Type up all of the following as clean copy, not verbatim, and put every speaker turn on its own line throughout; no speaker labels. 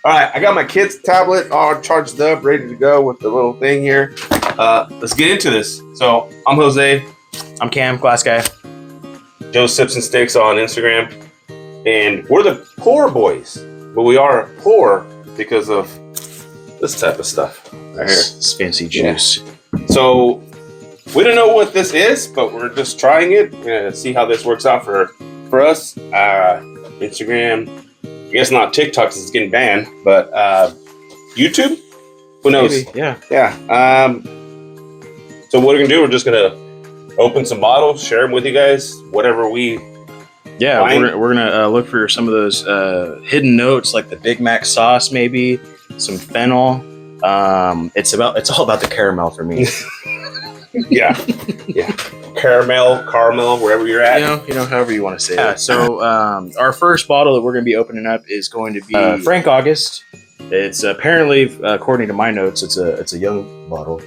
All right, I got my kid's tablet all charged up, ready to go with the little thing here. Let's get into this. So I'm Jose.
I'm Cam, Glass Guy.
Joe Sips and Sticks on Instagram. And we're the poor boys. But we are poor because of this type of stuff right here.
This fancy juice.
Yeah. So we don't know what this is, but we're just trying it. We're going to see how this works out for us. Instagram. I guess not TikTok because it's getting banned, but YouTube? Who knows?
Maybe, yeah.
Yeah. So what we're going to do, we're just going to open some bottles, share them with you guys, whatever we...
Yeah, we're going to look for some of those hidden notes, like the Big Mac sauce, maybe, some fennel. It's all about the caramel for me.
Yeah. Caramel, wherever you're at.
You know, however you want to say it. So our first bottle that we're going to be opening up is going to be Frank August. It's apparently, according to my notes, it's a young bottle,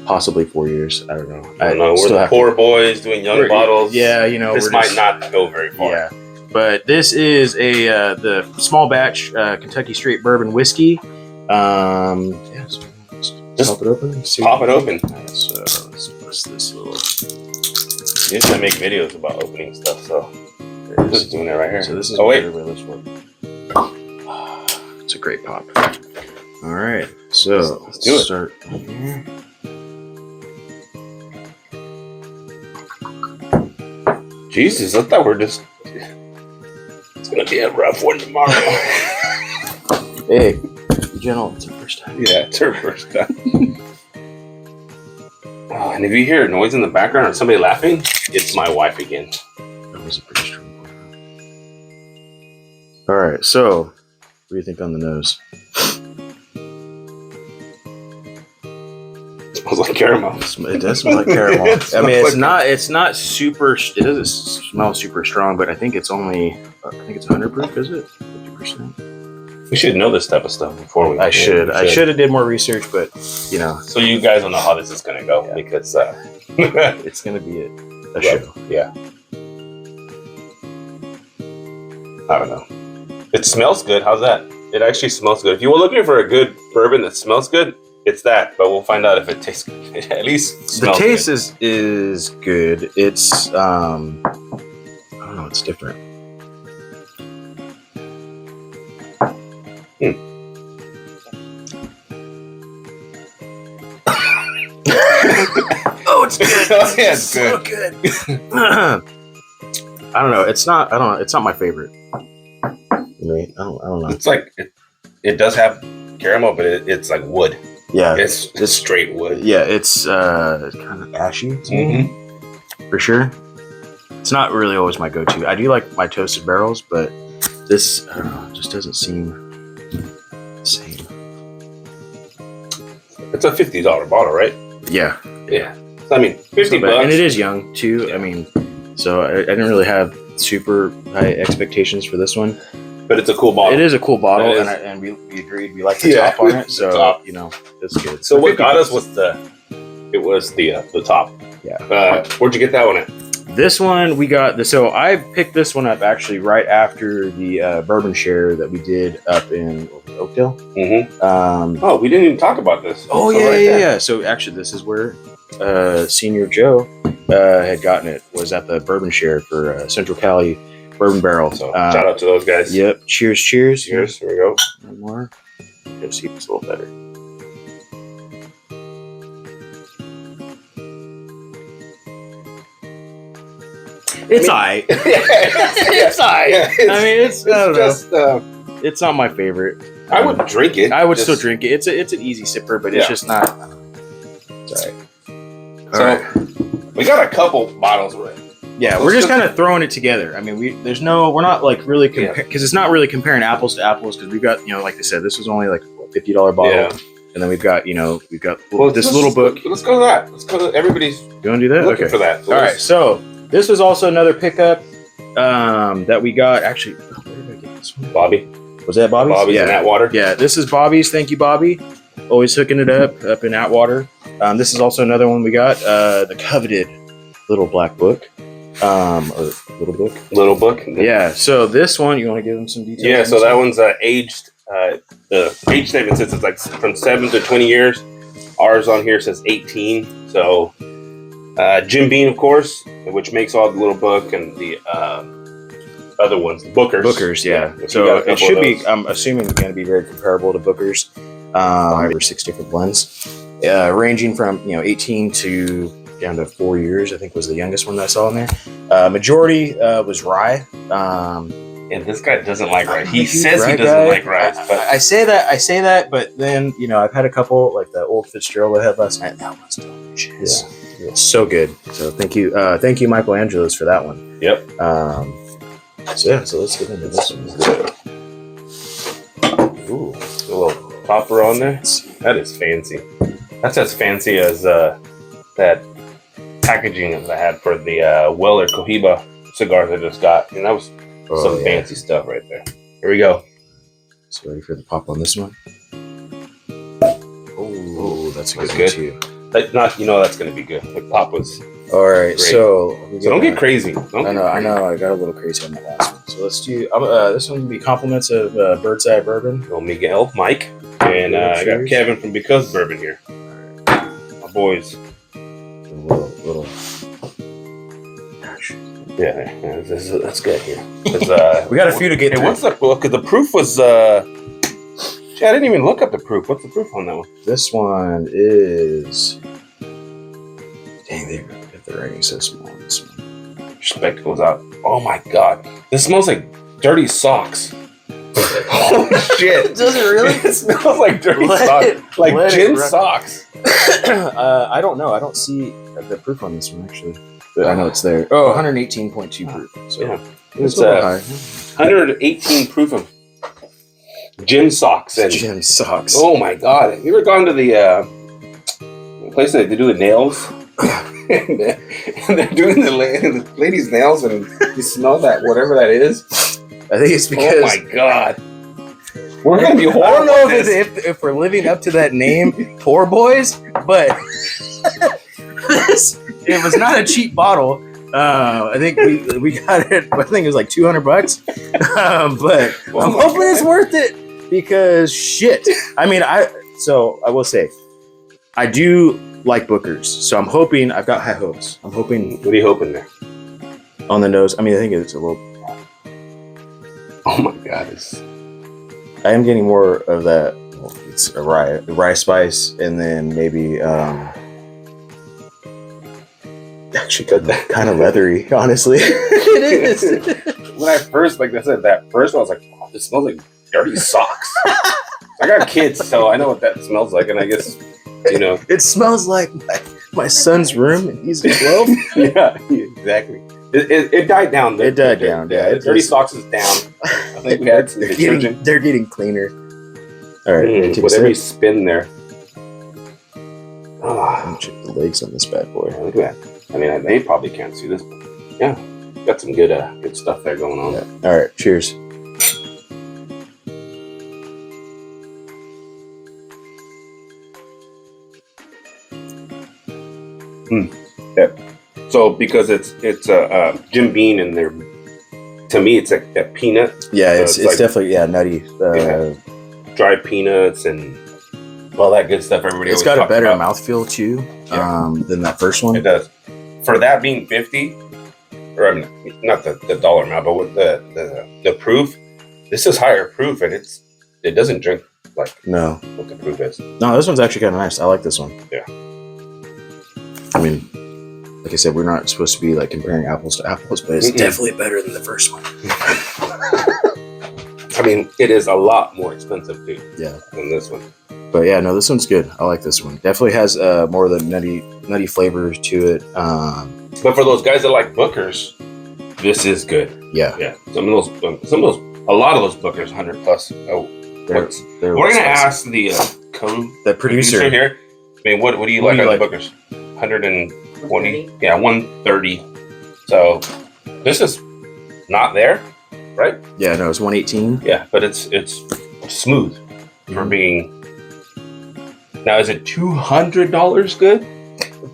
possibly 4 years. I don't know.
We're the poor boys doing young bottles.
Yeah,
this might not go very far.
Yeah, but this is the small batch Kentucky Straight Bourbon Whiskey. So just pop it open.
Pop it open.
Right, so let's bust this little.
Usually I make videos about opening stuff, so I'm just doing it right here.
So this is
this
one. It's a great pop. All right, so
let's do it.
Start here.
Jesus, I thought it's gonna be a rough one tomorrow.
Hey, be gentle. It's her first time.
Yeah, it's her first time. Oh, and if you hear a noise in the background or somebody laughing, it's my wife again.
That was a pretty strong one. All right, so what do you think on the nose?
It smells like caramel.
It does smell like caramel. I mean, it's not super. It doesn't smell super strong, but I think it's only. I think it's 100 proof. Is it 50%?
We should know this type of stuff before we.
I should have did more research, but
So you guys don't know how this is gonna go because
it's gonna be a show.
Yeah. I don't know. It smells good. How's that? It actually smells good. If you were looking for a good bourbon that smells good, it's that. But we'll find out if it tastes good. It at least smells
good. The taste
good.
is good. It's I don't know. It's different. Oh, it's good.
Yeah, it's
so good. I don't know. It's not my favorite. I mean, I don't know.
It's like it does have caramel, but it's like wood.
Yeah,
it's straight wood.
Yeah, it's kind of ashy.
Mm-hmm.
For sure. It's not really always my go-to. I do like my toasted barrels, but this I don't know, just doesn't seem the same.
It's a $50 bottle, right?
Yeah.
I mean, $50 bucks.
And it is young too. I mean, so I didn't really have super high expectations for this one.
But it's a cool bottle.
It is a cool bottle, and we agreed we like the top on it. So it's good.
So what got us was the top.
Yeah.
Where'd you get that one at?
This one we got. So I picked this one up actually right after the bourbon share that we did up in Oakdale.
Mm-hmm. We didn't even talk about this.
Oh yeah. So actually, this is where Senior Joe had gotten it. Was at the bourbon share for Central Cali Bourbon Barrel.
So shout out to those guys.
Yep. Cheers.
Here we go.
One more. Let's see if it's a little better. It's alright. It's alright. I mean, it's just. It's not my favorite.
I would drink it.
I would still drink it. It's an easy sipper, but it's just not. It's alright.
All right. We got a couple bottles already.
Yeah, we're just kind of throwing it together. I mean, we're not like really because it's not really comparing apples to apples because we've got like I said, this was only like a $50 bottle. Yeah. And then we've got this little book.
Let's go to that. Let's go to everybody's.
You want to do that?
Looking for that.
All right. So this was also another pickup that we got. Actually, where did I get this one?
Bobby.
Was that Bobby's?
Bobby's in Atwater.
Yeah, this is Bobby's. Thank you, Bobby. Always hooking it up in Atwater. This is also another one we got. The coveted Little Black Book. Or Little Book.
Little Book.
Yeah. So this one, you want to give them some details?
Yeah. So that one's aged The age statement says it's like from 7 to 20 years. Ours on here says 18. So Jim Beam, of course, which makes all the little book and the other ones, the Bookers.
Yeah.
If you got
So
a couple
it should
of
be.
those.
I'm assuming it's going to be very comparable to Booker's. 5 or 6 different blends, ranging from 18 to down to 4 years. I think was the youngest one that I saw in there. Majority was rye.
And this guy doesn't like rice. He
Huge
says he
rye
doesn't
guy.
like rice, but
I say that, but then I've had a couple like the old Fitzgerald I had last night. That one's delicious.
Yeah.
So good. So thank you, Michael Angelos, for that one.
Yep.
So let's get into this one.
Ooh, a little popper on there. That is fancy. That's as fancy as that packaging that I had for the Weller Cohiba cigars I just got. And that was some fancy stuff right there. Here we go.
So ready for the pop on this one? Oh, that's a good
That's
one
good.
too.
That's going to be good. The pop was.
All right,
Great.
so
Don't get crazy.
I know. I got a little crazy on the last one. So let's do. This one will be compliments of Bird's Eye Bourbon.
Well, Miguel, Mike, and I got
Cheers.
Kevin from Because Bourbon here. My boys.
Little. Gosh.
Yeah, that's good here.
We got a few to get
Hey,
through.
what's the book? Because the proof was. Gee, I didn't even look up the proof. What's the proof on that one?
This one is. Dang, they got the writing so small on this one.
Your spectacles out. Oh my god, this smells like dirty socks. Holy shit!
Does it really?
It smells like dirty
Let
socks,
it-
like
let it
gin
run.
socks.
I don't know. I don't see the proof on this one actually. But I know it's there. Oh, 118.2 proof. So
Yeah,
it's
it's
a little high.
118 proof of gin socks and.
Gym socks.
Oh my god! Have you ever gone to the place that they do the nails? and they're doing the lady's nails, and you smell that whatever that is.
I think it's because
Oh my god! We're gonna be
I
horrible.
don't know
at this.
if we're living up to that name, Poor Boys, but it was not a cheap bottle. I think we got it. I think it was like $200. But
Oh
I'm
my
hoping it's
God.
worth it because shit. I mean, I will say, I do like Booker's, so I'm hoping I've got high hopes. I'm hoping
What are you hoping there?
on the nose. I mean, I think it's a little.
Oh my god!
I am getting more of that. Well, it's a rye spice, and then maybe actually kind of leathery. Honestly, it is.
When I first, like I said, that first one, I was like, oh, this smells like dirty socks. I got kids, so I know what that smells like, and I guess
It smells like my son's room, and he's 12.
yeah, exactly. It died down.
It died down, yeah.
The dirty socks is down. I think we had some detergent.
They're getting cleaner. All right, take a
Whatever you
sip.
spin there.
I'm
Oh,
gonna check the legs on this bad boy.
look at that. I mean, they probably can't see this, but yeah, got some good stuff there going on.
Yeah. All right, cheers.
So because it's Jim Beam in there, to me it's like that peanut,
Yeah,
it's
it's
like-
definitely nutty.
Yeah. dried peanuts and all that good stuff. Everybody
It's
always
got a
talks
better
about.
mouthfeel too
Yeah.
than that first one.
It does. For that being 50, or I mean, not the dollar amount, but with the proof, this is higher proof, and it doesn't drink like
No,
what the proof is.
no, this one's actually kind of nice. I like this one.
Yeah.
I mean, like I said, we're not supposed to be like comparing apples to apples, but it's
Mm-mm.
definitely better than the first one.
I mean, it is a lot more expensive too
Yeah.
than this one.
But yeah, no, this one's good. I like this one. Definitely has more of the nutty flavors to it.
But for those guys that like Bookers, this is good.
Yeah,
Yeah, some of those, a lot of those Bookers, 100 plus. Oh,
they're,
what's-
they're
we're gonna
spicy.
ask the
the producer.
here. I mean, what do you
What
like
do you
on the Bookers? 120. Yeah, 130. So this is not there, right?
Yeah, no, it's 118.
Yeah, but it's smooth for
Mhm.
being. Now, is it $200 good?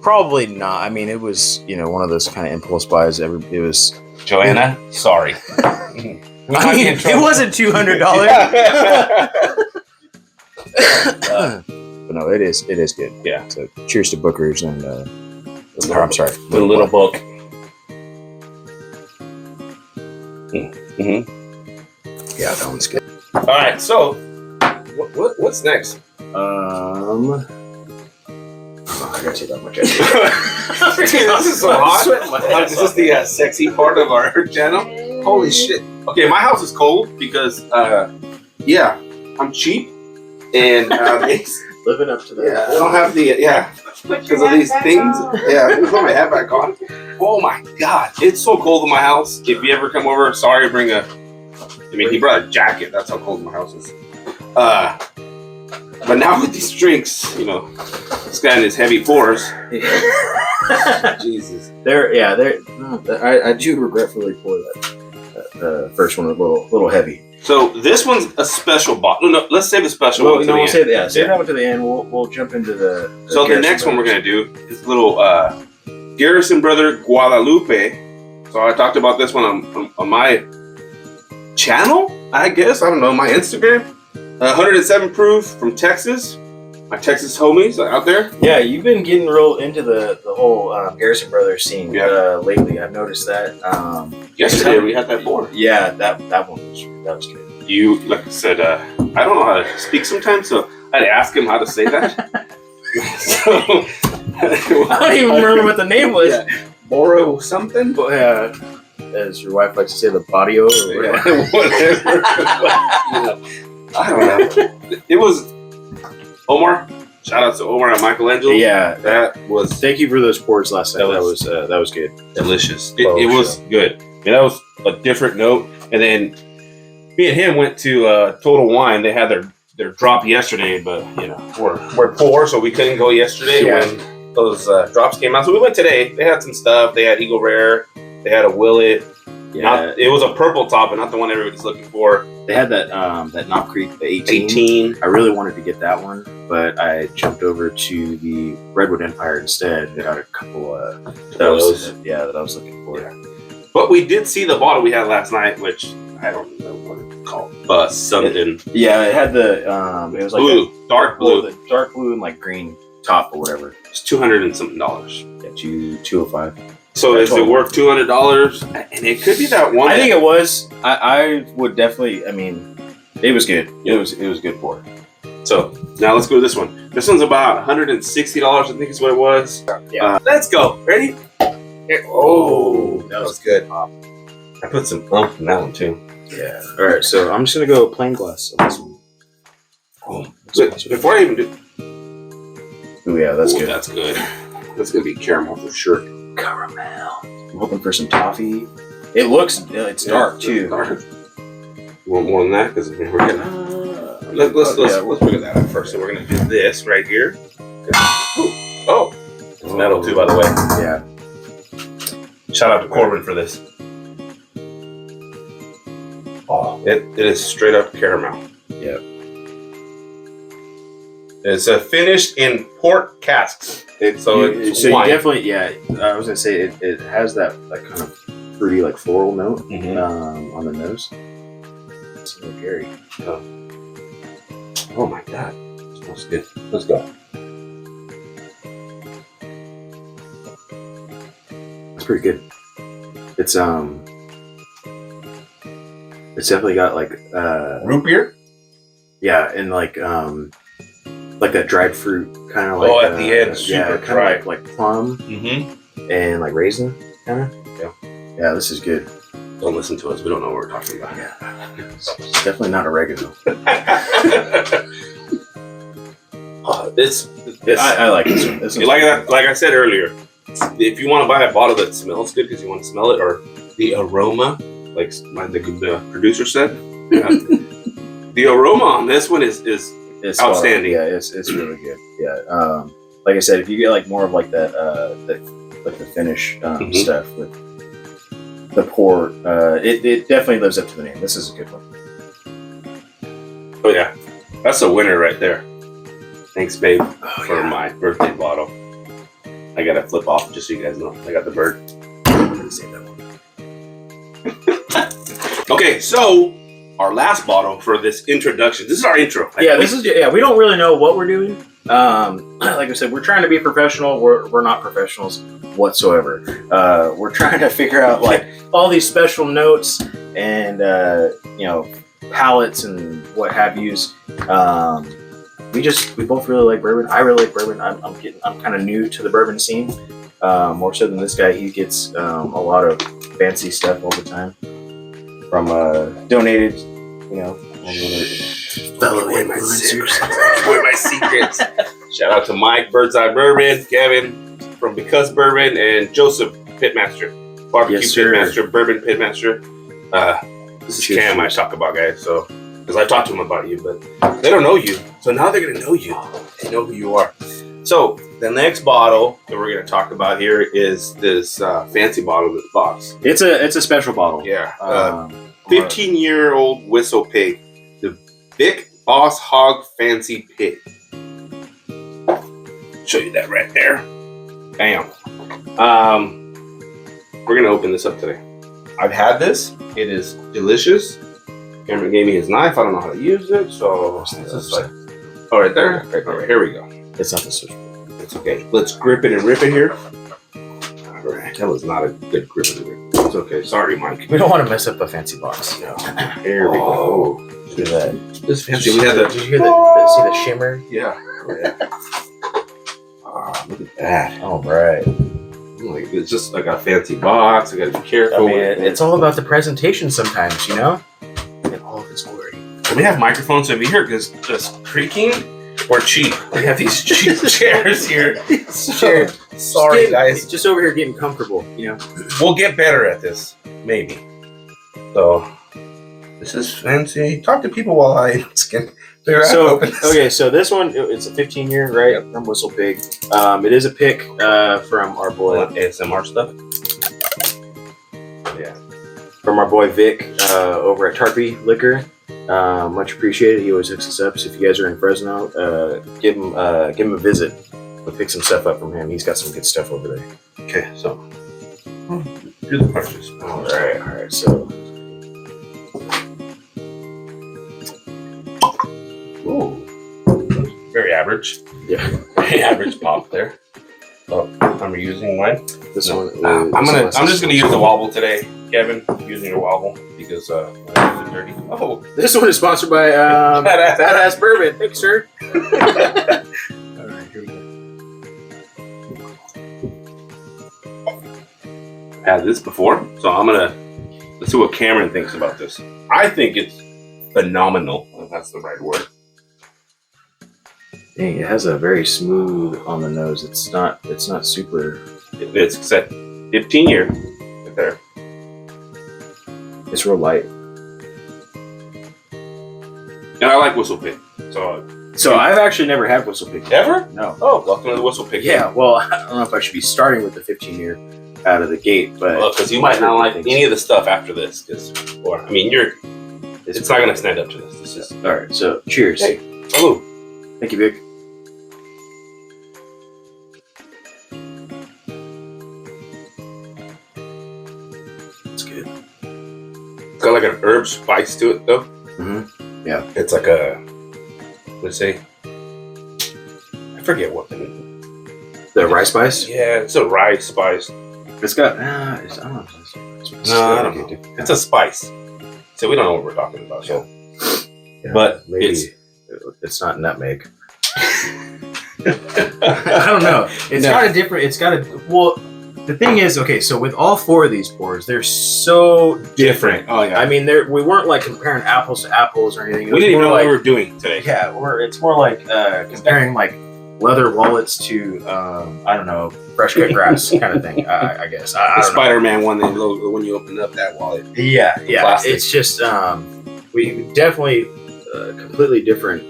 Probably not. I mean, it was one of those kind of impulse buys. It was
Joanna, sorry. We might be in
it
trouble.
wasn't $200. But no, it is good.
Yeah.
So cheers to Booker's and I'm sorry,
The little book. Mm-hmm.
Yeah, that one's good.
All right, so what's next?
Oh, I gotta take that much.
This is so hot. Is this the sexy part of our channel? Holy shit. Okay, my house is cold because, yeah, I'm cheap. And
Living up to that.
yeah, I don't have the, because of these things. Yeah, let me put my hat back on. Oh my God, it's so cold in my house. If you ever come over, sorry, he brought a jacket. That's how cold my house is. But now with these drinks, this guy in his heavy fours. Jesus.
I do regretfully pour that. The first one was a little heavy.
So this one's a special bottle. No, let's save the special one.
We'll save that one to the end. We'll jump into the
the next one we're gonna do is little Garrison Brother Guadalupe. So I talked about this one on my channel, I guess. I don't know, my Instagram. 107 proof from Texas. My Texas homies out there.
Yeah, you've been getting real into the whole Garrison Brothers scene lately. I've noticed that.
Yesterday we had that board.
Yeah, that one was good.
You, like I said, I don't know how to speak sometimes, so I had to ask him how to say that. So,
I don't even remember what the name was.
Yeah. Boro something?
But, as your wife likes to say, the patio. Or
whatever. I don't know. It was Omar. Shout out to Omar and Michelangelo.
Yeah,
that was.
Thank you for those pours last night. That was good.
Delicious. It was good. And that was a different note. And then me and him went to Total Wine. They had their drop yesterday, but we're poor, so we couldn't go yesterday when those drops came out. So we went today. They had some stuff. They had Eagle Rare. They had a Willet. Yeah, it was a purple top, and not the one everybody's looking for.
They had that Knob Creek, the 18. I really wanted to get that one, but I jumped over to the Redwood Empire instead and got a couple that I was looking for.
Yeah. But we did see the bottle we had last night, which I don't know what it's called. Something.
Yeah, it had the it was like
blue, dark blue,
and like green top or whatever.
It's $200 and something.
Yeah, $205.
So is it worth $200? And it could be that one.
I think it was. I would definitely. I mean, it was good. It was good pour.
So now let's go to this one. This one's about $160. I think is what it was.
Yeah.
Let's go. Ready? Oh, that was good. I put some plump in that one too.
Yeah. All right. So I'm just gonna go plain glass on this one.
Oh, before I even do.
Oh yeah, that's good.
That's good. That's gonna be caramel for sure.
Caramel. I'm hoping for some toffee. It looks, it's dark too.
Dark. You want more than that? Because we're gonna let's look at that first. So we're gonna do this right here. Oh, it's metal too, by the way.
Yeah.
Shout out to Corbin for this. Oh, it is straight up caramel.
Yeah.
It's finished in port casks. So
you definitely, I was gonna say it has that kind of fruity, like floral note on the nose. It's really Gary.
Oh my God, it smells good. Let's go.
It's pretty good. It's definitely got like
root beer.
Yeah, and like that dried fruit kind of like.
Oh, at the end, super dry,
like plum and like raisin kind of. Yeah, this is good.
Don't listen to us. We don't know what we're talking about.
Yeah, it's definitely not oregano. I like this one.
Like I said earlier, if you want to buy a bottle that smells good because you want to smell it, or the aroma, like the producer said, the aroma on this one is outstanding.
Yeah, it's really good. Yeah, like I said, if you get like more of like that, like the finish stuff with the pour, it definitely lives up to the name. This is a good one.
Oh yeah, that's a winner right there. Thanks, babe, for my birthday bottle. I gotta flip off just so you guys know. I got the bird. I'm gonna save that one. Okay, so our last bottle for this introduction. This is our intro.
Yeah, we don't really know what we're doing. Like I said, we're trying to be professional. We're not professionals whatsoever. We're trying to figure out like all these special notes and palettes and what have yous. We both really like bourbon. I really like bourbon. I'm kind of new to the bourbon scene, more so than this guy. He gets a lot of fancy stuff all the time from donated, fellow influencers.
With my secrets. Shout out to Mike, Bird's Eye Bourbon, Kevin from Because Bourbon, and Joseph, Pitmaster, Barbecue Pitmaster, Bourbon Pitmaster. This is Cam I talk about, guys. So, because I talked to them about you, but they don't know you. So now they're gonna know you. They know who you are. So the next bottle that we're gonna talk about here is this fancy bottle in this box.
It's a special bottle.
Yeah. 15-year-old Whistle Pig, the Vic Boss Hog Fancy Pig. Show you that right there. Bam. We're gonna open this up today. I've had this. It is delicious. Cameron gave me his knife. I don't know how to use it, so this is like, oh, right there. All right, here we go.
It's not the switch.
It's okay. Let's grip it and rip it here. All right, that was not a good grip and rip. It's okay. Sorry, Mike.
We don't want to mess up a fancy box.
No.
Here we go.
Look at that. This fancy.
Did
We had
you hear see the shimmer?
Yeah. Oh, look at that.
All right.
Like, it's just like a fancy box. I gotta be careful.
I mean, it's all about the presentation sometimes, In all of its glory.
We have microphones, so if you hear this just creaking, we're cheap. We have these cheap chairs here.
Sure.
Sorry, guys.
Just over here getting comfortable,
We'll get better at this, maybe. So, this is fancy. Talk to people while I can figure out how to open this.
Okay, so this one, it's a 15-year, right? Yep. From Whistle Pig. It is a pick from our boy.
ASMR stuff?
Yeah. From our boy Vic over at Tarpey Liquor. Much appreciated. He always hooks us up. So if you guys are in Fresno, give him a visit. We'll pick some stuff up from him. He's got some good stuff over there.
Okay, so do the purchase.
All right. So,
ooh, very average.
Yeah,
very average pop there. So I'm reusing mine.
This one.
I'm just gonna use the wobble today, Kevin. I'm using your wobble because my hands are dirty. Oh,
this one is sponsored by Badass Bourbon. Thanks, sir.
All right, here we go. Had this before, so let's see what Cameron thinks about this. I think it's phenomenal, if that's the right word.
Dang, it has a very smooth on the nose. It's not super.
It's set 15 year right there.
It's real light.
And I like Whistle Pig. So
I've actually never had Whistle Pig.
Ever?
No.
Oh, welcome to the Whistle Pig.
Yeah, well, I don't know if I should be starting with the 15 year out of the gate, but
because you might not like any of the stuff after this, it's not gonna stand up to this. This is
all right. So cheers.
Hey, hello.
Thank you, Vic. It's good.
It's got like an herb spice to it, though.
Mm-hmm. Yeah.
It's like let's say, I forget what
the rice spice.
Yeah, it's a rice spice.
It's got. I don't know.
No, I don't know. It's a spice. So we don't know what we're talking about. So,
yeah,
but
maybe it's not nutmeg. I don't know. It's got a different. It's got a. Well, the thing is, okay. So with all four of these pours, they're so different.
Oh yeah.
I mean, we weren't like comparing apples to apples or anything.
We didn't even know what we were doing today.
Yeah, it's more like comparing like leather wallets to I don't know, fresh cut grass kind of thing. I guess.
The Spider-Man one, when you open up that wallet.
Yeah.
Plastic.
It's just we definitely completely different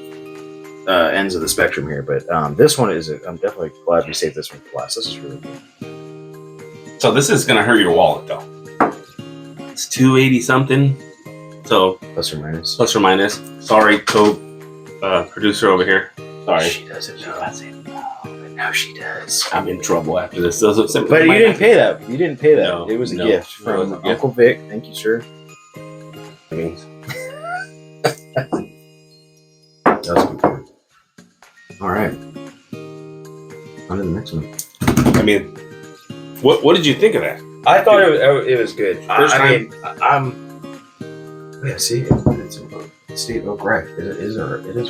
ends of the spectrum here, but this one is. I'm definitely glad we saved this one for last. This is really good.
So this is gonna hurt your wallet though. It's $2.80 something. So
plus or minus.
Plus or minus. Sorry, producer over here. Sorry.
She doesn't know. But now she does.
I'm in trouble after this. But
you didn't pay that. You didn't pay that.
No,
it was a
no,
gift
no,
from Uncle Vic. Thank you, sir.
means.
That's good. All right. On to the next one.
I mean, what did you think of that?
I thought it was good.
First time?
Yeah, see, it's State Oak rye. It is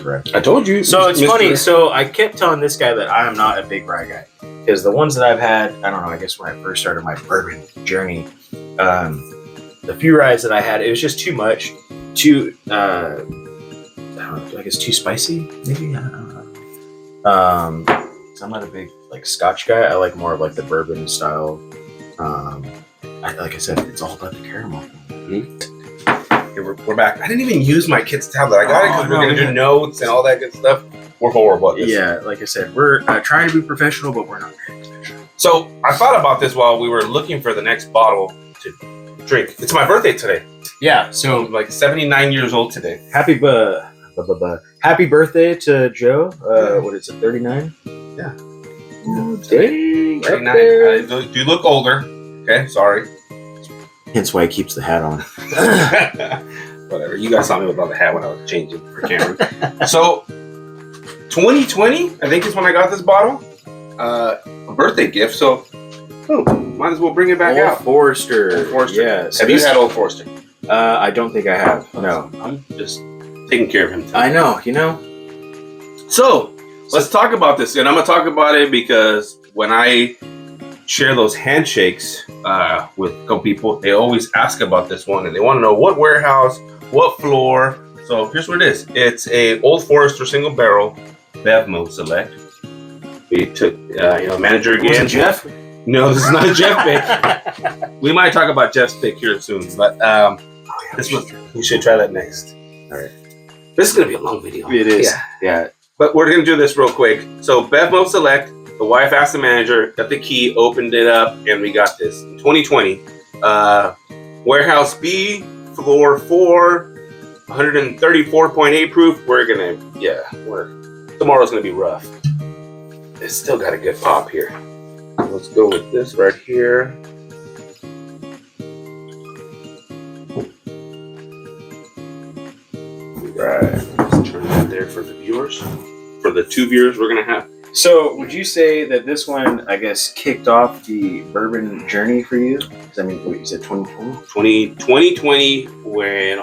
rye.
I told you.
So it's
Mr.
funny. So I kept telling this guy that I am not a big rye guy because the ones that I've had, I don't know. I guess when I first started my bourbon journey, the few ryes that I had, it was just too much. Too, I don't know. I guess too spicy. Maybe I don't know. So I'm not a big like Scotch guy. I like more of like the bourbon style. Like I said, it's all about the caramel.
Okay, we're back. I didn't even use my kids' tablet. I got it because we're going to do notes and all that good stuff. We're horrible at this.
Yeah, like I said, we're trying to be professional, but we're not very professional.
So I thought about this while we were looking for the next bottle to drink. It's my birthday today.
Yeah,
So I'm like 79 years old today.
happy birthday to Joe. What is it, 39?
Yeah.
Oh, dang.
39.
Up there.
I do look older. Okay, sorry.
Hence why he keeps the hat on.
Whatever. You guys saw me without the hat when I was changing for Cameron. So 2020, I think is when I got this bottle. A birthday gift. So might as well bring it back out.
Forester.
Old Forester.
Yeah. So
Have you had Old Forester?
I don't think I have. No.
I'm just taking care of him today.
I know. You know.
So let's talk about this, and I'm gonna talk about it because when I share those handshakes with a couple people, they always ask about this one, and they want to know what warehouse, what floor. So here's what it is. It's a Old Forester single barrel Bevmo Select. We took manager again.
Was it Jeff?
No, this is not a Jeff pick. We might talk about Jeff's pick here soon, but this one we should try that next. All right. This is gonna be a long video.
It is.
Yeah.
Yeah.
But we're gonna do this real quick. So Bevmo Select, the wife asked the manager, got the key, opened it up, and we got this. In 2020, Warehouse B, floor 4, 134.8 proof. Tomorrow's gonna be rough. It's still got a good pop here. Let's go with this right here. Right, let's turn that there for the viewers. For the 2 viewers we're gonna have.
So, would you say that this one, I guess, kicked off the bourbon journey for you? 'Cause, I mean, what you said, 2020?
2020 when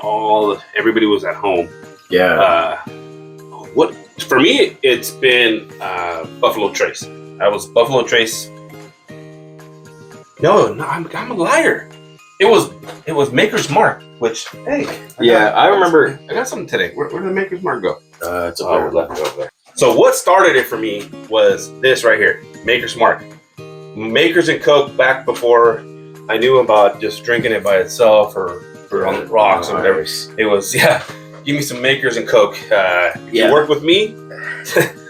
everybody was at home.
Yeah.
What for me it's been Buffalo Trace. I was Buffalo Trace. No, I'm a liar. It was Maker's Mark, which hey. I
remember.
I got something today. Where did the Maker's Mark go?
It's over
left over there. So what started it for me was this right here, Maker's Mark. Makers and Coke back before I knew about just drinking it by itself or on the rocks or whatever. It was, give me some Makers and Coke. If you work with me,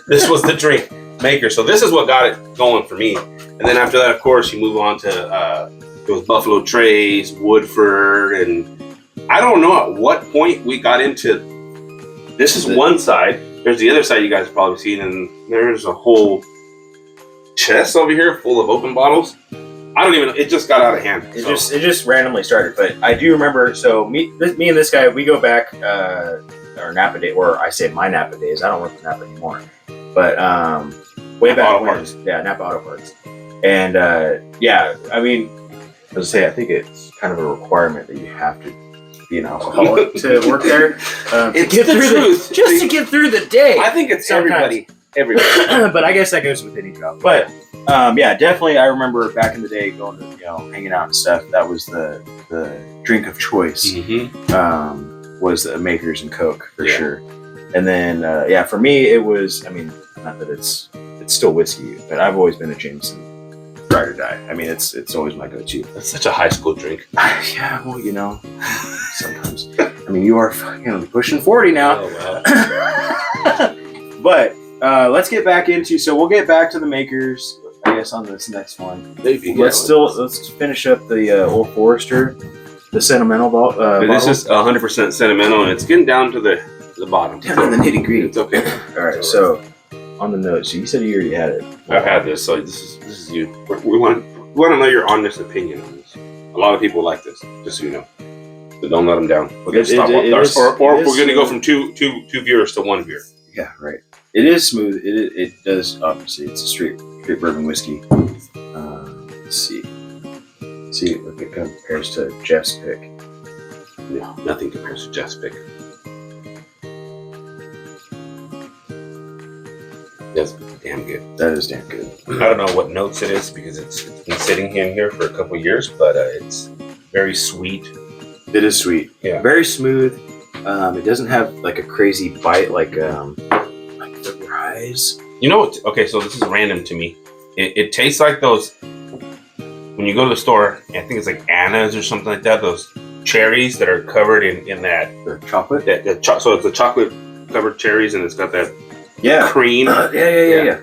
this was the drink, Maker. So this is what got it going for me. And then after that, of course, you move on to it was Buffalo Trace, Woodford, and I don't know at what point we got into. This is one side. There's the other side you guys have probably seen, and there's a whole chest over here full of open bottles. I don't even. It just got out of hand.
It just randomly started, but I do remember. So me and this guy, we go back our Napa day, or I say my Napa days. I don't work for Napa anymore, but way
Napa
back
Auto
when,
Parts.
yeah, Napa Auto Parts, and I mean, as I say, I think it's kind of a requirement that you have to be an alcoholic to work there.
It's the truth.
Just to get through the day.
I think it's
Sometimes.
everybody.
But I guess that goes with any job. But definitely, I remember back in the day going to hanging out and stuff. That was the drink of choice.
Mm-hmm.
Was the Makers and Coke for sure. And then for me, it was. I mean, not that it's still whiskey, but I've always been a Jameson. Ride or die. I mean, it's always my go-to.
That's such a high school drink.
Yeah, well, sometimes. I mean, you are pushing 40 now.
Oh, wow.
But let's get back into. So we'll get back to the Makers, I guess, on this next one.
Maybe,
Let's finish up the Old Forester, the sentimental bottle.
This is 100% sentimental, and it's getting down to the bottom.
down to the nitty gritty.
It's okay.
All right, so on the notes, so you said you already had it.
I've had this, so this is you. We want to know your honest opinion on this. A lot of people like this, just so you know. So don't let them down. We're gonna
It
stop.
is-
Or
it
we're gonna
is
go from two viewers to one viewer.
Yeah, right. It is smooth. It does, obviously, it's a straight bourbon whiskey. Let's see. See if it compares to Jeff's pick.
No, nothing compares to Jeff's pick. That's damn good.
That is damn good.
I don't know what notes it is because it's been sitting in here for a couple of years, but it's very sweet.
It is sweet.
Yeah.
Very smooth. It doesn't have like a crazy bite like the Rise.
You know what? Okay, so this is random to me. It tastes like those when you go to the store. I think it's like Anna's or something like that. Those cherries that are covered in that
The chocolate?
so it's the chocolate covered cherries and it's got that
Yeah.
cream.
Yeah.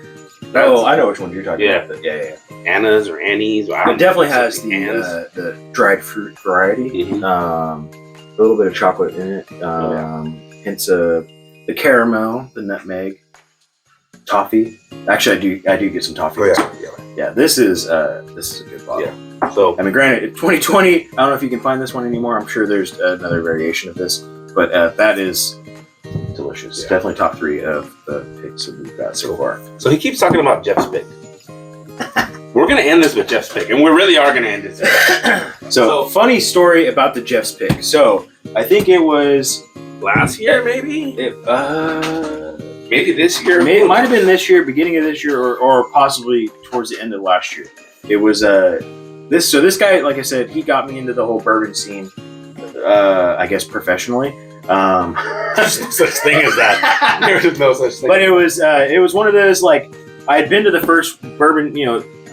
Oh, I know which one you're talking about. Yeah.
Anna's or Annie's. Or
It definitely has
something,
the dried fruit variety.
Mhm.
A little bit of chocolate in it. Hints of the caramel, the nutmeg, toffee. Actually, I do get some toffee. Yeah. This is a good bottle.
Yeah. So
I mean, granted, 2020. I don't know if you can find this one anymore. I'm sure there's another variation of this, but that is delicious.
Yeah.
Definitely top 3 of the picks that we've got so far.
So he keeps talking about Jeff's pick. We're gonna end this with Jeff's pick, and we really are gonna end this.
So, funny story about the Jeff's pick. So, I think it was
Last year, maybe this year.
it might have been this year, beginning of this year, or possibly towards the end of last year. It was this guy, like I said, he got me into the whole bourbon scene. I guess professionally.
There's no such thing as that. There's no such thing.
But it was one of those, like, I had been to the first bourbon,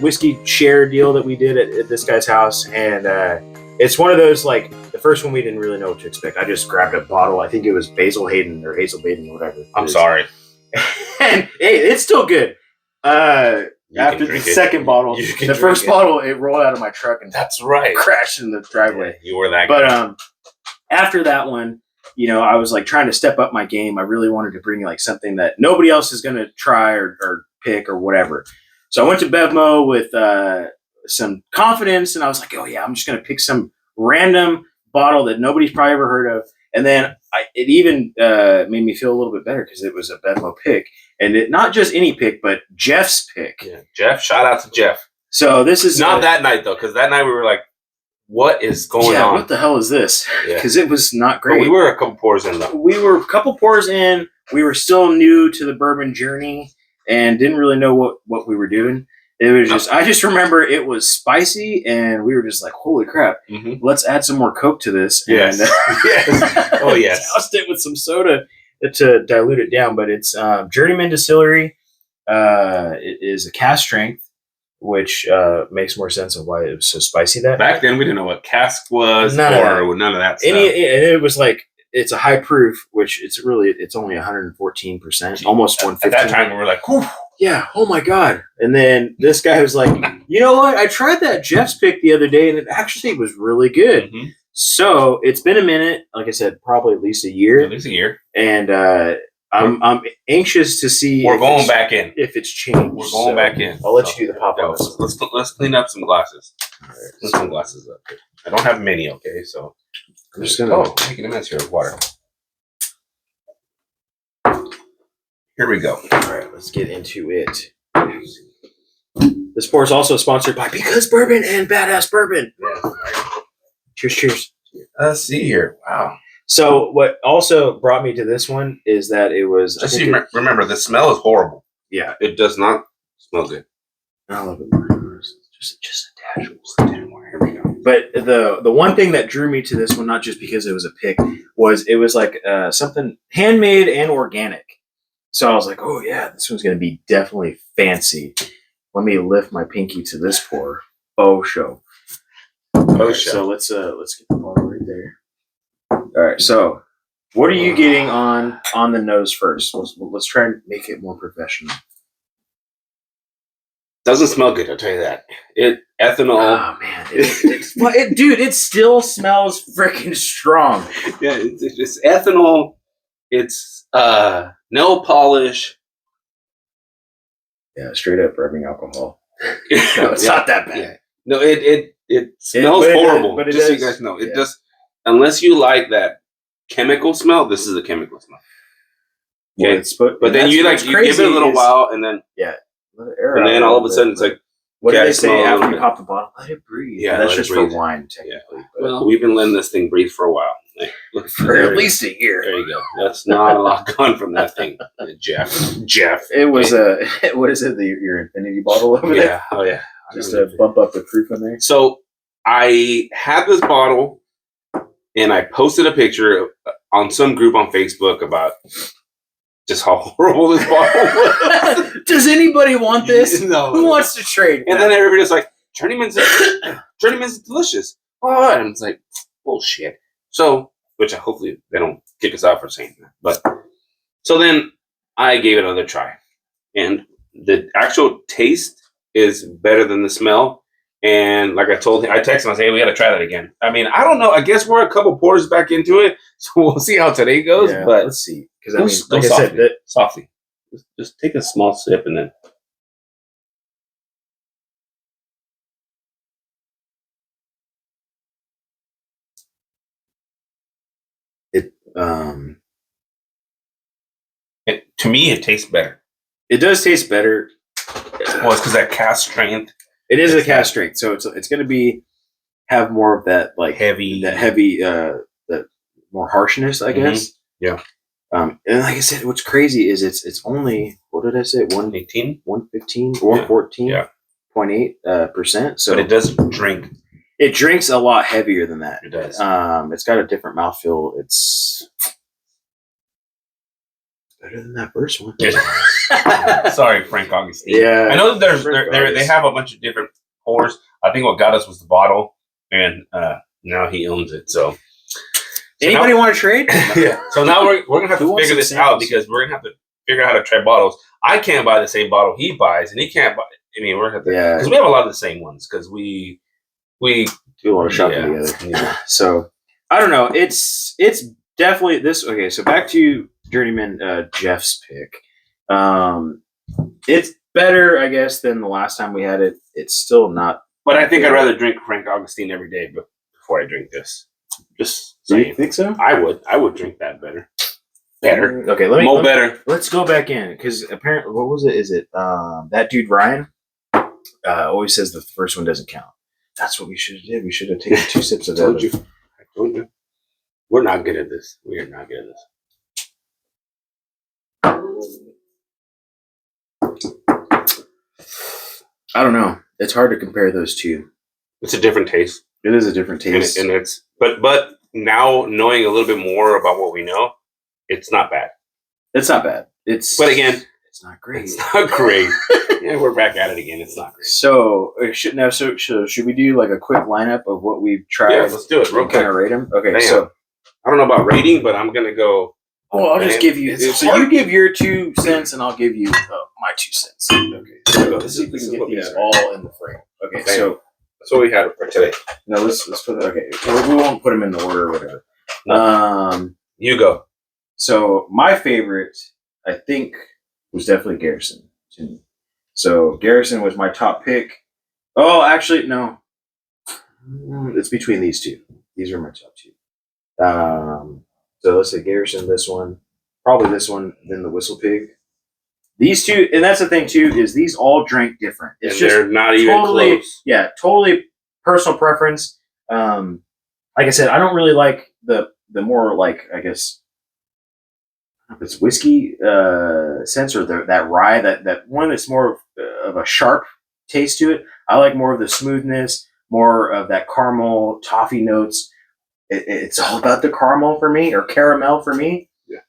whiskey share deal that we did at this guy's house, and it's one of those, like, the first one we didn't really know what to expect. I just grabbed a bottle. I think it was Basil Hayden or Hazel Baden, whatever.
I'm sorry.
And hey, it's still good. After the second bottle, the first bottle, it rolled out of my truck and
That's right.
crashed in the driveway.
You were that guy.
But after that one, I was like trying to step up my game. I really wanted to bring like something that nobody else is going to try or pick or whatever. So I went to Bevmo with some confidence, and I was like, oh yeah, I'm just going to pick some random bottle that nobody's probably ever heard of. And then it even made me feel a little bit better because it was a Bevmo pick, and not just any pick, but Jeff's pick.
Yeah, Jeff. Shout out to Jeff.
So this is
Not that night though, because that night we were like, "What is going on?
What the hell is this?"
Yeah.
Because it was not
But
great.
we were a couple pours in though.
We were a couple pours in. We were still new to the bourbon journey and didn't really know what we were doing. It was I just remember it was spicy, and we were just like, holy crap, let's add some more Coke to this.
Yes.
And,
Yes. Oh, yes.
Doused it with some soda to dilute it down. But it's Journeyman Distillery. It is a cask strength, which makes more sense of why it was so spicy that
Back then, we didn't know what cask was
None
or none of that stuff.
and it was like, it's a high proof, which it's only 114%, almost 115.
At that time, we were like, whew.
Yeah, oh my God. And then this guy was like, you know what? I tried that Jeff's pick the other day, and it actually was really good.
Mhm.
So it's been a minute. Like I said, probably at least a year.
At least a year.
And I'm anxious to see
We're going back in.
if it's changed.
We're going back in.
I'll let you do the pop on this.
Let's clean up some glasses. Clean some glasses up. I don't have many, okay? So
I'm just gonna.
I'm making a mess here of water. Here we go.
All right, let's get into it. This pour is also sponsored by Because Bourbon and Badass Bourbon.
Yeah.
Cheers.
Let's see here. Wow.
So what also brought me to this one is that it was.
Just remember, the smell is horrible.
Yeah,
It does not smell good.
I love it more. Just a dash.
Just a tad more. Here we go.
But the one thing that drew me to this one, not just because it was a pick, was it was like something handmade and organic. So I was like, oh yeah, this one's going to be definitely fancy. Let me lift my pinky to this pour. Oh, show.
Oh,
So let's get the bottle right there. All right. So what are you getting on the nose first? Let's try and make it more professional.
Doesn't smell good, I'll tell you that. Ethanol.
Oh man, dude, it still smells freaking strong.
Yeah, it's ethanol. It's nail polish.
Yeah, straight up rubbing alcohol. No, it's not that bad.
Yeah. No, it smells horrible.
but it
just so you
is.
guys know, it
Yeah.
just unless you like that chemical smell, this is a chemical smell. Okay, but then you give it a little while, and then and then all of a sudden it's like,
what do they say after you pop the bottle? Let it breathe.
Yeah,
that's just for wine, technically.
Yeah. Well, we've been letting this thing breathe for a while.
For at least a year.
There you go. That's not a lot gone from that thing, Jeff.
It was what is it? Your infinity bottle over there?
Oh yeah.
Just to bump up the proof in there.
So I had this bottle, and I posted a picture on some group on Facebook about just how horrible this bottle was.
Does anybody want this?
No.
Who wants to trade?
And then everybody's like, Journeyman's delicious. Oh, and it's like, bullshit. So, which hopefully they don't kick us out for saying that. But so then I gave it another try, and the actual taste is better than the smell. And like I told him, I texted him, I said, hey, we got to try that again. I mean, I don't know. I guess we're a couple pours back into it, so we'll see how today goes.
Yeah,
but
let's see. Because I mean, like I said,
softly. Just take a small sip and then. To me, it tastes better.
It does taste better.
Well, it's because that cast strength.
It is a cast strength, so it's going to have more of that
heavy,
that more harshness, I guess.
Yeah.
And like I said, what's crazy is it's only, what did I say?
118,
115, 114.8%. So
but it does drink.
It drinks a lot heavier than that.
It does.
It's got a different mouthfeel. It's better than that first one.
Sorry, Frank Augustine.
Yeah,
I know that they have a bunch of different pours. I think what got us was the bottle, and now he owns it. So
anybody want to trade?
Yeah. So now we're gonna have to figure this out, because we're gonna have to figure out how to trade bottles. I can't buy the same bottle he buys, and he can't buy. I mean, we're gonna have to, because we have a lot of the same ones, because we
do a lot of shopping together. Yeah. So I don't know. It's definitely this. Okay, so back to Journeyman Jeff's pick. It's better, I guess, than the last time we had it. It's still not.
But I think I'd rather drink Frank Augustine every day before I drink this. Just saying.
Do you think so?
I would drink that better.
Okay, let's go back in, because apparently, what was it? Is it that dude Ryan always says the first one doesn't count. That's what we should have did. We should have taken 2 sips of that.
I told you. We're not good at this. We are not good at
this. I don't know. It's hard to compare those two.
It's a different taste.
It is a different taste,
and it's but now knowing a little bit more about what we know, it's not bad.
It's not bad.
But again,
it's not great.
It's not great. Yeah, we're back at it again. It's not great.
So should we do like a quick lineup of what we've tried?
Yeah, let's do it. Real quick.
Kind of rate them. Okay,
Damn.
So
I don't know about rating, but I'm gonna go.
Well, I'll just give you. So you give your 2 cents, and I'll give you my 2 cents. Okay. So let's see if we can get these all in the frame. Okay.
Damn.
So
that's what we had for today.
No, let's put it. Okay, we won't put them in the order or whatever.
No. You go.
So my favorite, I think, was definitely Garrison. So Garrison was my top pick. Oh, actually, no. It's between these 2. These are my top 2. So let's say Garrison, this one, probably this one, then the Whistle Pig. These 2, and that's the thing too, is these all drank different. It's just
they're not even close.
Yeah, totally personal preference. Like I said, I don't really like the more, like, I guess, if it's whiskey sense, or that rye, that one that's more of a sharp taste to it. I like more of the smoothness, more of that caramel toffee notes. It's all about the caramel for me, or caramel for me. Yeah.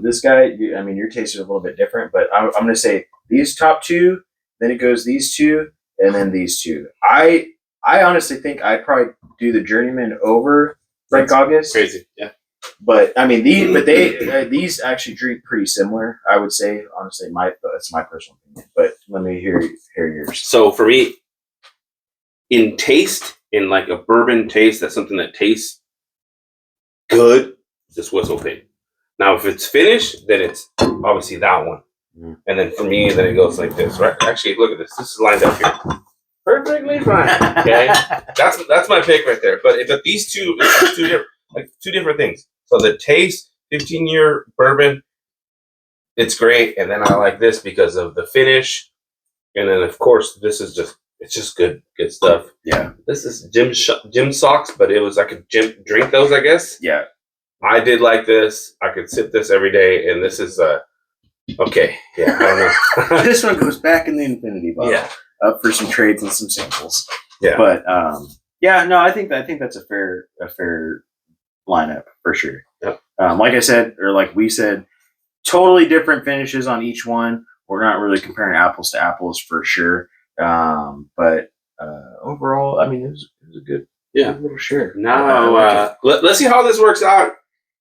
This guy, I mean, your taste is a little bit different, but I'm going to say these top 2, then it goes these 2, and then these 2. I honestly think I'd probably do the Journeyman over Frank August.
Crazy, yeah.
But I mean, these actually drink pretty similar. I would say, honestly, that's my personal opinion. But let me hear yours.
So for me, in taste, in like a bourbon taste, that's something that tastes good. This Whistle Pig. Now, if it's finished, then it's obviously that one. Mm. And then for me, then it goes like this, right? Actually, look at this. This is lined up here. Perfectly fine. Okay, that's my pick right there. But these two different. like two different things. So the taste, 15-year bourbon, it's great, and then I like this because of the finish, and then of course this is just good stuff.
Yeah.
This is gym socks, but it was I could drink those, I guess.
Yeah.
I did like this. I could sip this every day, and this is okay. Yeah, I don't know.
This one goes back in the infinity bottle.
Yeah.
Up for some trades and some samples.
Yeah.
But yeah, no, I think that's a fair lineup for sure.
Yep.
Like I said, or like we said, totally different finishes on each one. We're not really comparing apples to apples for sure. But overall, I mean, it was a good little share.
Now let's see how this works out.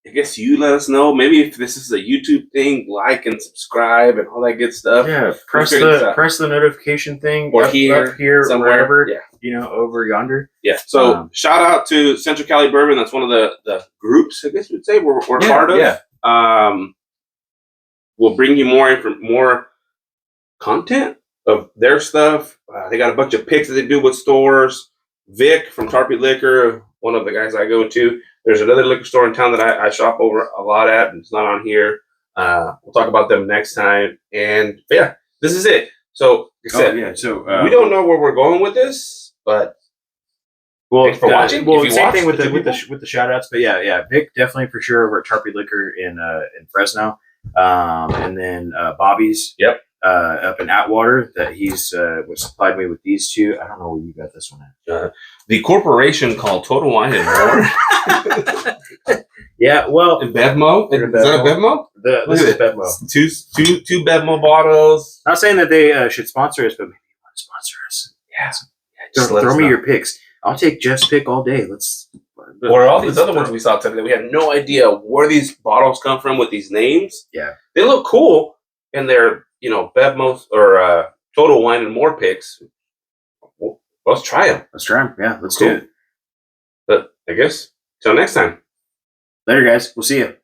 I guess you let us know. Maybe if this is a YouTube thing, like and subscribe and all that good stuff.
Yeah, press the notification thing
or
up here
somewhere.
wherever.
Yeah.
Over yonder.
Yeah. So shout out to Central Cali Bourbon. That's one of the groups, I guess we'd say we're part of.
Yeah.
We'll bring you more content of their stuff. They got a bunch of picks that they do with stores. Vic from Tarpey Liquor, one of the guys I go to. There's another liquor store in town that I shop over a lot at, and it's not on here. We'll talk about them next time. And yeah, this is it. So, like I said,
So
we don't know where we're going with this, but thanks for watching.
Well, same thing with the shout outs, but yeah, Vic definitely for sure over at Tarpey Liquor in Fresno, and then Bobby's.
Yep.
Up in Atwater, that he's supplied me with these two. I don't know where you got this one at.
The corporation called Total Wine and More.
Yeah, well,
Bevmo. Is that a Bevmo?
This is Bevmo.
Two Bevmo bottles.
Not saying that they should sponsor us, but maybe you want to sponsor us.
Yeah.
Throw me your picks. I'll take Jeff's pick all day.
Or all these other ones we saw today. We had no idea where these bottles come from with these names.
Yeah.
They look cool, and they're Bevmo or Total Wine and More picks. Well, let's try them.
Yeah, let's do it.
But I guess till next time.
Later, guys. We'll see you.